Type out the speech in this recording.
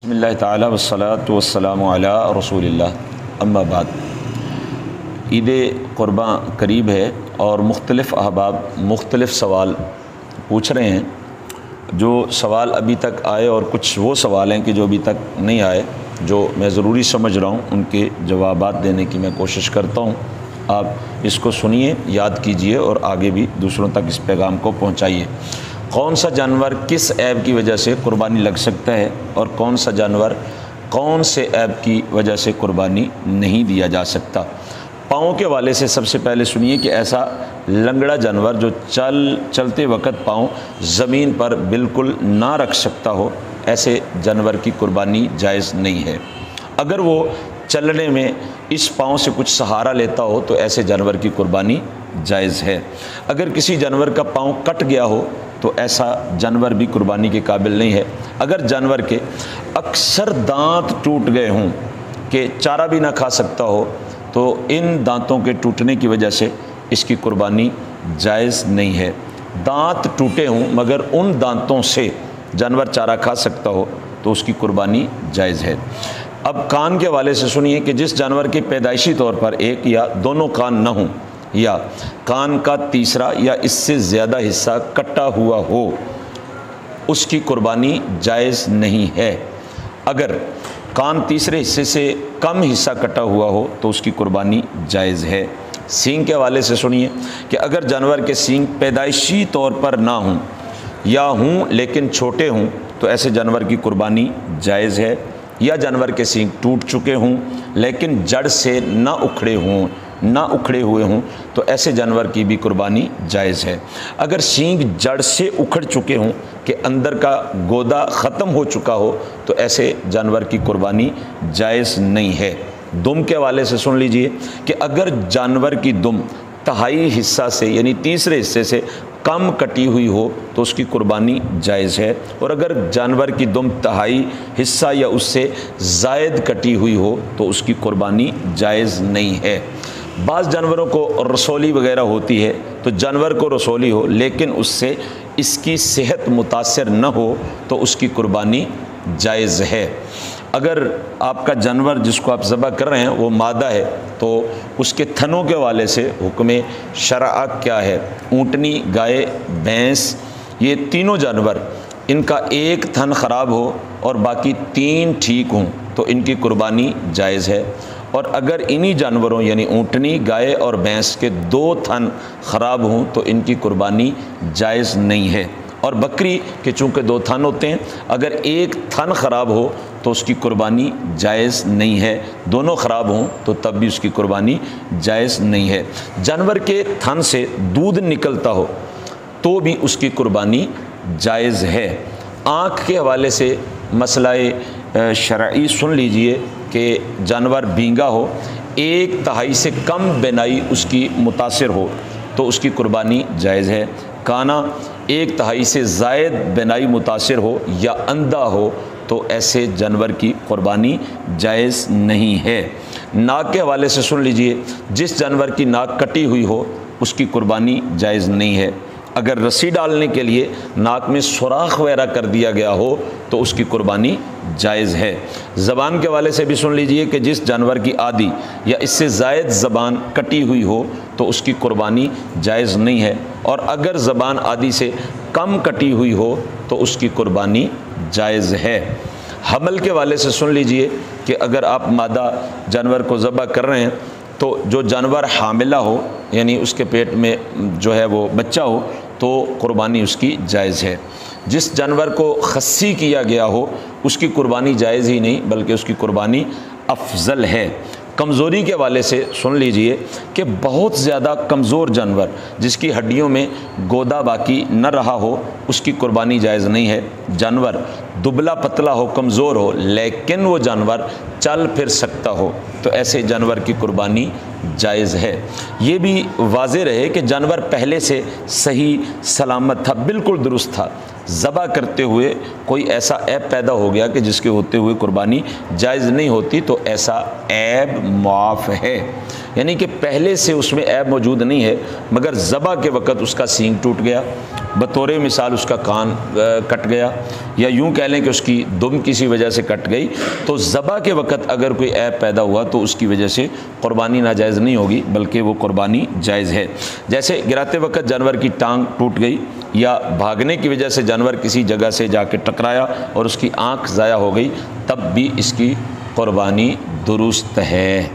بسم اللہ تعالی والصلاۃ والسلام علی رسول اللہ، اما بعد۔ عید قرباں قریب ہے اور مختلف احباب مختلف سوال پوچھ رہے ہیں۔ جو سوال ابھی تک آئے اور کچھ وہ سوال ہیں کہ جو ابھی تک نہیں آئے، جو میں ضروری سمجھ رہا ہوں، ان کے جوابات دینے کی میں کوشش کرتا ہوں۔ آپ اس کو سنیے، یاد کیجئے اور آگے بھی دوسروں تک اس پیغام کو پہنچائیے۔ کون سا جانور کس عیب کی وجہ سے قربانی لگ سکتا ہے اور کون سا جانور کون سے عیب کی وجہ سے قربانی نہیں دیا جا سکتا؟ پاؤں کے والے سے سب سے پہلے سنیے کہ ایسا لنگڑا جانور جو چلتے وقت پاؤں زمین پر بالکل نہ رکھ سکتا ہو، ایسے جانور کی قربانی جائز نہیں ہے۔ اگر وہ چلنے میں اس پاؤں سے کچھ سہارا لیتا ہو تو ایسے جانور کی قربانی جائز ہے۔ اگر کسی جانور کا پاؤں کٹ گیا ہو تو ایسا جانور بھی قربانی کے قابل نہیں ہے۔ اگر جانور کے اکثر دانت ٹوٹ گئے ہوں کہ چارہ بھی نہ کھا سکتا ہو تو ان دانتوں کے ٹوٹنے کی وجہ سے اس کی قربانی جائز نہیں ہے۔ دانت ٹوٹے ہوں مگر ان دانتوں سے جانور چارہ کھا سکتا ہو تو اس کی قربانی جائز ہے۔ اب کان کے حوالے سے سنیے کہ جس جانور کے پیدائشی طور پر ایک یا دونوں کان نہ ہوں یا کان کا تیسرا یا اس سے زیادہ حصہ کٹا ہوا ہو، اس کی قربانی جائز نہیں ہے۔ اگر کان تیسرے حصے سے کم حصہ کٹا ہوا ہو تو اس کی قربانی جائز ہے۔ سینگ کے حوالے سے سنیے کہ اگر جانور کے سینگ پیدائشی طور پر نہ ہوں یا ہوں لیکن چھوٹے ہوں تو ایسے جانور کی قربانی جائز ہے۔ یا جانور کے سینگ ٹوٹ چکے ہوں لیکن جڑ سے نہ اکھڑے ہوئے ہوں تو ایسے جانور کی بھی قربانی جائز ہے۔ اگر سینگ جڑ سے اکھڑ چکے ہوں کہ اندر کا گودا ختم ہو چکا ہو تو ایسے جانور کی قربانی جائز نہیں ہے۔ دم کے حوالے سے سن لیجئے کہ اگر جانور کی دم تہائی حصہ سے یعنی تیسرے حصے سے کم کٹی ہوئی ہو تو اس کی قربانی جائز ہے، اور اگر جانور کی دم تہائی حصہ یا اس سے زائد کٹی ہوئی ہو تو اس کی قربانی جائز نہیں ہے۔ بعض جانوروں کو رسولی وغیرہ ہوتی ہے تو جانور کو رسولی ہو لیکن اس سے اس کی صحت متاثر نہ ہو تو اس کی قربانی جائز ہے۔ اگر آپ کا جانور جس کو آپ ذبح کر رہے ہیں وہ مادہ ہے تو اس کے تھنوں کے حوالے سے حکم شرع کیا ہے؟ اونٹنی، گائے، بھینس، یہ تینوں جانور ان کا ایک تھن خراب ہو اور باقی تین ٹھیک ہوں تو ان کی قربانی جائز ہے، اور اگر انہی جانوروں یعنی اونٹنی، گائے اور بھینس کے دو تھن خراب ہوں تو ان کی قربانی جائز نہیں ہے۔ اور بکری کے چونکہ دو تھن ہوتے ہیں، اگر ایک تھن خراب ہو تو اس کی قربانی جائز نہیں ہے، دونوں خراب ہوں تو تب بھی اس کی قربانی جائز نہیں ہے۔ جانور کے تھن سے دودھ نکلتا ہو تو بھی اس کی قربانی جائز ہے۔ آنکھ کے حوالے سے مسئلہ شرعی سن لیجئے کہ جانور بینگا ہو، ایک تہائی سے کم بینائی اس کی متاثر ہو تو اس کی قربانی جائز ہے۔ کانا، ایک تہائی سے زائد بینائی متاثر ہو یا اندھا ہو تو ایسے جانور کی قربانی جائز نہیں ہے۔ ناک کے حوالے سے سن لیجئے، جس جانور کی ناک کٹی ہوئی ہو اس کی قربانی جائز نہیں ہے۔ اگر رسی ڈالنے کے لیے ناک میں سوراخ وغیرہ کر دیا گیا ہو تو اس کی قربانی جائز ہے۔ زبان کے حوالے سے بھی سن لیجئے کہ جس جانور کی آدھی یا اس سے زائد زبان کٹی ہوئی ہو تو اس کی قربانی جائز نہیں ہے، اور اگر زبان آدھی سے کم کٹی ہوئی ہو تو اس کی قربانی جائز ہے۔ حمل کے حوالے سے سن لیجئے کہ اگر آپ مادہ جانور کو ذبح کر رہے ہیں تو جو جانور حاملہ ہو یعنی اس کے پیٹ میں جو ہے وہ بچہ ہو تو قربانی اس کی جائز ہے۔ جس جانور کو خصی کیا گیا ہو اس کی قربانی جائز ہی نہیں بلکہ اس کی قربانی افضل ہے۔ کمزوری کے حوالے سے سن لیجئے کہ بہت زیادہ کمزور جانور جس کی ہڈیوں میں گودا باقی نہ رہا ہو اس کی قربانی جائز نہیں ہے۔ جانور دبلا پتلا ہو، کمزور ہو لیکن وہ جانور چل پھر سکتا ہو تو ایسے جانور کی قربانی جائز ہے۔ یہ بھی واضح رہے کہ جانور پہلے سے صحیح سلامت تھا، بالکل درست تھا، ذبح کرتے ہوئے کوئی ایسا عیب پیدا ہو گیا کہ جس کے ہوتے ہوئے قربانی جائز نہیں ہوتی تو ایسا عیب معاف ہے۔ یعنی کہ پہلے سے اس میں عیب موجود نہیں ہے، مگر ذبح کے وقت اس کا سینگ ٹوٹ گیا، بطور مثال اس کا کان کٹ گیا، یا یوں کہہ لیں کہ اس کی دم کسی وجہ سے کٹ گئی، تو ذبح کے وقت اگر کوئی عیب پیدا ہوا تو اس کی وجہ سے قربانی ناجائز نہیں ہوگی، بلکہ وہ قربانی جائز ہے۔ جیسے گراتے وقت جانور کی ٹانگ ٹوٹ گئی، یا بھاگنے کی وجہ سے جانور کسی جگہ سے جا کے ٹکرایا اور اس کی آنکھ ضائع ہو گئی، تب بھی اس کی قربانی درست ہے۔